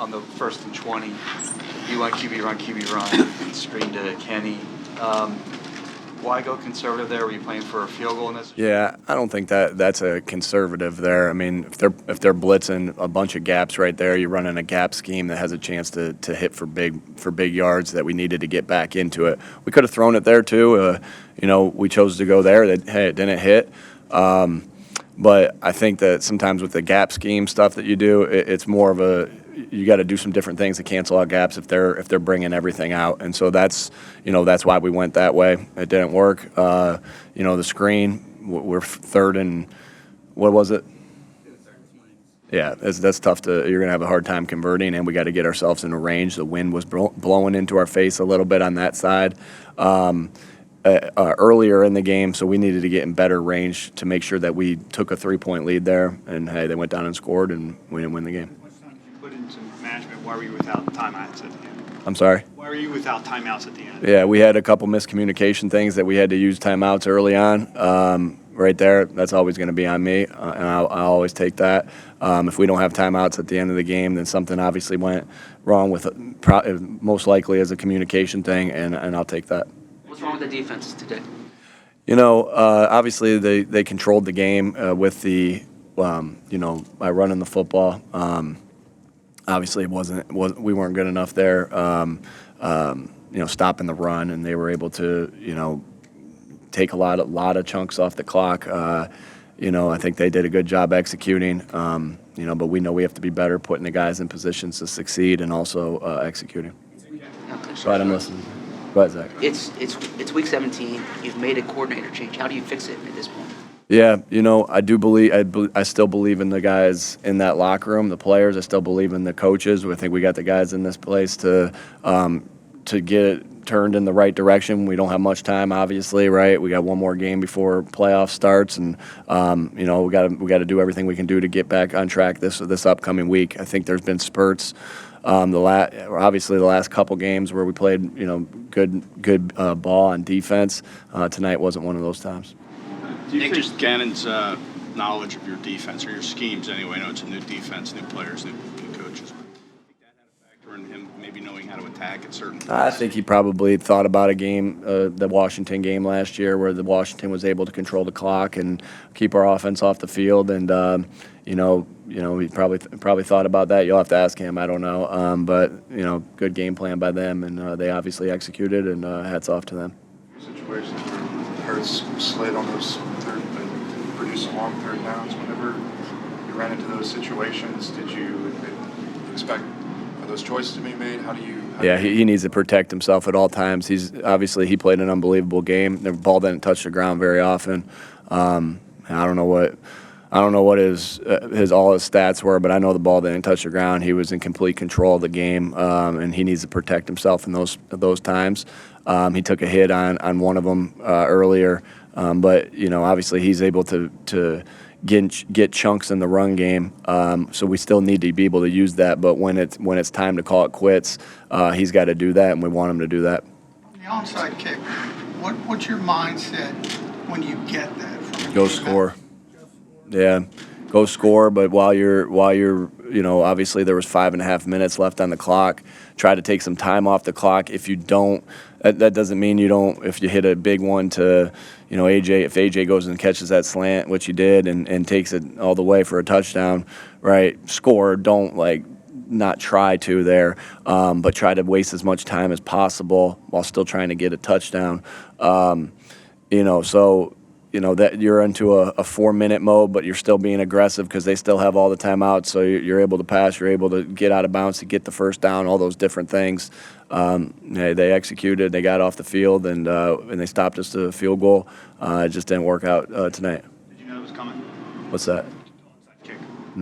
on the 1st and 20. You went QB run, screen to Kenny. Why go conservative there? Were you playing for a field goal in this? Yeah, I don't think that's a conservative there. I mean, if they're blitzing a bunch of gaps right there, you're running a gap scheme that has a chance to hit for big yards that we needed to get back into it. We could have thrown it there too. We chose to go there. It didn't hit. But I think that sometimes with the gap scheme stuff that you do, it's more of you got to do some different things to cancel out gaps if they're bringing everything out, and so that's why we went that way. It didn't work. The screen, we're third and what was it? Yeah, that's tough you're gonna have a hard time converting, and we got to get ourselves in a range. The wind was blowing into our face a little bit on that side. Earlier in the game, so we needed to get in better range to make sure that we took a 3-point lead there. And hey, they went down and scored, and we didn't win the game. What time did you put into management? Why were you without timeouts at the end? I'm sorry? Why were you without timeouts at the end? Yeah, we had a couple miscommunication things that we had to use timeouts early on. Right there, that's always going to be on me, and I'll always take that. If we don't have timeouts at the end of the game, then something obviously went wrong with most likely as a communication thing, and I'll take that. What's wrong with the defense today? Obviously they controlled the game with the, by running the football. Obviously we weren't good enough there, stopping the run, and they were able to, take a lot of chunks off the clock. I think they did a good job executing, but we know we have to be better putting the guys in positions to succeed and also executing. Go ahead, I'm listening. Go ahead, Zach. It's week 17. You've made a coordinator change. How do you fix it at this point? Yeah, I do believe I still believe in the guys in that locker room, the players. I still believe in the coaches. I think we got the guys in this place to get it turned in the right direction. We don't have much time, obviously, right? We got one more game before playoff starts, and we got to do everything we can do to get back on track this upcoming week. I think there's been spurts. Obviously the last couple games where we played, good ball on defense. Tonight wasn't one of those times. Do you think Gannon's knowledge of your defense, or your schemes anyway, I know it's a new defense, new players, new coaches, but do you think that had a factor in him maybe knowing how to attack at certain points? I think he probably thought about a game, the Washington game last year, where the Washington was able to control the clock and keep our offense off the field, and he probably thought about that. You'll have to ask him. I don't know, but good game plan by them, and they obviously executed, and hats off to them. Situations where Hurts slid on those produce some long third downs. Whenever you ran into those situations, did you expect for those choices to be made? He needs to protect himself at all times. He played an unbelievable game. The ball didn't touch the ground very often. I don't know what his all his stats were, but I know the ball didn't touch the ground. He was in complete control of the game, and he needs to protect himself in those times. He took a hit on one of them earlier, but obviously he's able to get chunks in the run game. So we still need to be able to use that. But when it's time to call it quits, he's got to do that, and we want him to do that. The onside kick. What's your mindset when you get that? Go score. Yeah, go score. But while you're, obviously there was 5.5 minutes left on the clock. Try to take some time off the clock. If you don't, that doesn't mean you don't. If you hit a big one to, AJ, if AJ goes and catches that slant, which he did, and takes it all the way for a touchdown, right? Score. Don't not try to there, but try to waste as much time as possible while still trying to get a touchdown. That you're into a 4-minute mode, but you're still being aggressive because they still have all the timeouts. So you're able to pass, you're able to get out of bounds to get the first down, all those different things. They executed, they got off the field, and they stopped us to a field goal. It just didn't work out tonight. Did you know it was coming? What's that? Onside kick.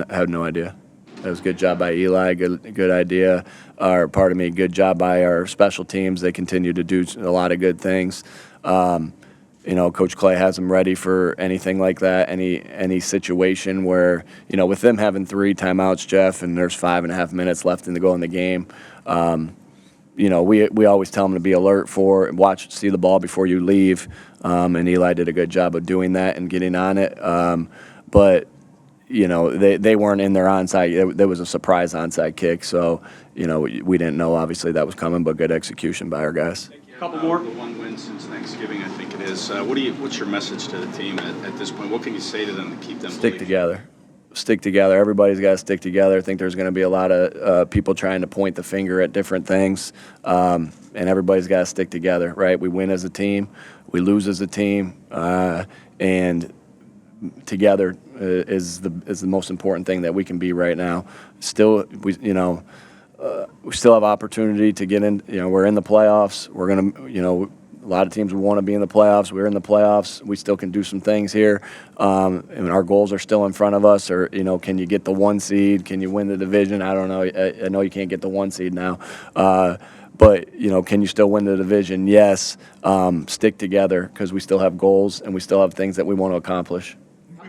I have no idea. That was a good job by Eli. Good idea. Good job by our special teams. They continue to do a lot of good things. Coach Clay has them ready for anything like that, any situation where, with them having 3 timeouts, Jeff, and there's 5.5 minutes left in the game, we always tell them to be alert for and see the ball before you leave, and Eli did a good job of doing that and getting on it. But they weren't in their onside. There was a surprise onside kick, so we didn't know obviously that was coming, but good execution by our guys. Couple more. The one win since Thanksgiving, I think it is. What's your message to the team at this point? What can you say to them to keep them Stick believing? together. Stick together. Everybody's got to stick together. I think there's going to be a lot of people trying to point the finger at different things, and everybody's got to stick together, right? We win as a team, we lose as a team, and together is the most important thing that we can be right now. Still, we still have opportunity to get in. We're in the playoffs. We're gonna, a lot of teams would want to be in the playoffs. We're in the playoffs. We still can do some things here, and our goals are still in front of us. Or can you get the 1 seed? Can you win the division? I don't know. I know you can't get the 1 seed now, but can you still win the division? Yes. Stick together because we still have goals and we still have things that we want to accomplish.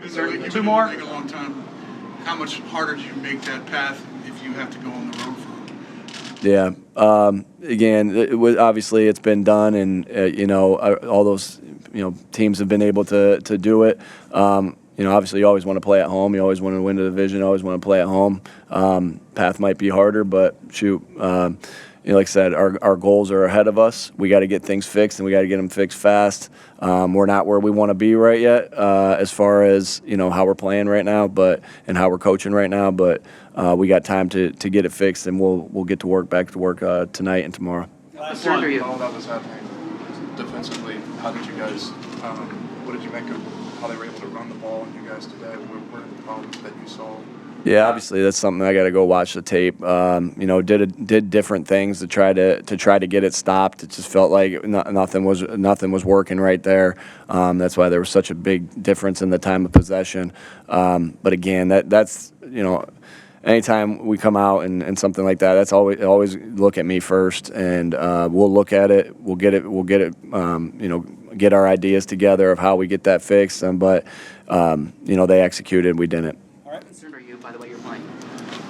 You've been in the league a long time. How much harder do you make that path if you have to go on the road for it? Yeah. Again, obviously it's been done, and all those teams have been able to do it. Obviously you always want to play at home. You always want to win the division. You always want to play at home. Path might be harder, but shoot. Like I said, our goals are ahead of us. We got to get things fixed, and we got to get them fixed fast. We're not where we want to be right yet, as far as how we're playing right now, and how we're coaching right now. But we got time to get it fixed, and we'll get to back to work tonight and tomorrow. Last Concerned one. are you? All that was happening defensively. How did you guys? What did you make of how they were able to run the ball on you guys today? What are the problems that you saw? Yeah, obviously that's something I got to go watch the tape. Did different things to try to get it stopped. It just felt like nothing was working right there. That's why there was such a big difference in the time of possession. But again, that's anytime we come out and something like that, that's always look at me first, and we'll look at it. We'll get it. Get our ideas together of how we get that fixed. But they executed. We didn't. How concerned are you by the way you're playing?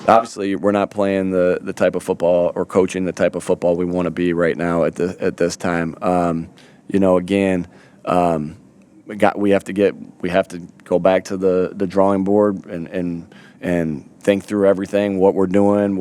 Obviously, we're not playing the type of football or coaching the type of football we want to be right now at this time. Again, we have to go back to the drawing board and think through everything, what we're doing,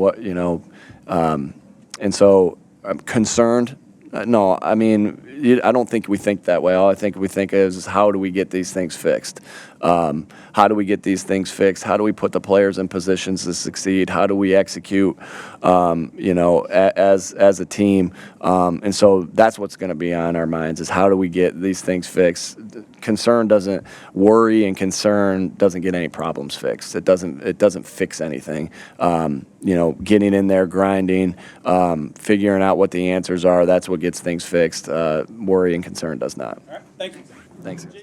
and so I'm concerned. No, I mean, I don't think we think that way. All I think we think is how do we get these things fixed? How do we get these things fixed? How do we put the players in positions to succeed? How do we execute, as a team? And so that's what's going to be on our minds is how do we get these things fixed? Worry and concern doesn't get any problems fixed. It doesn't fix anything. Getting in there, grinding, figuring out what the answers are, that's what gets things fixed. Worry and concern does not. All right. Thank you. Thanks.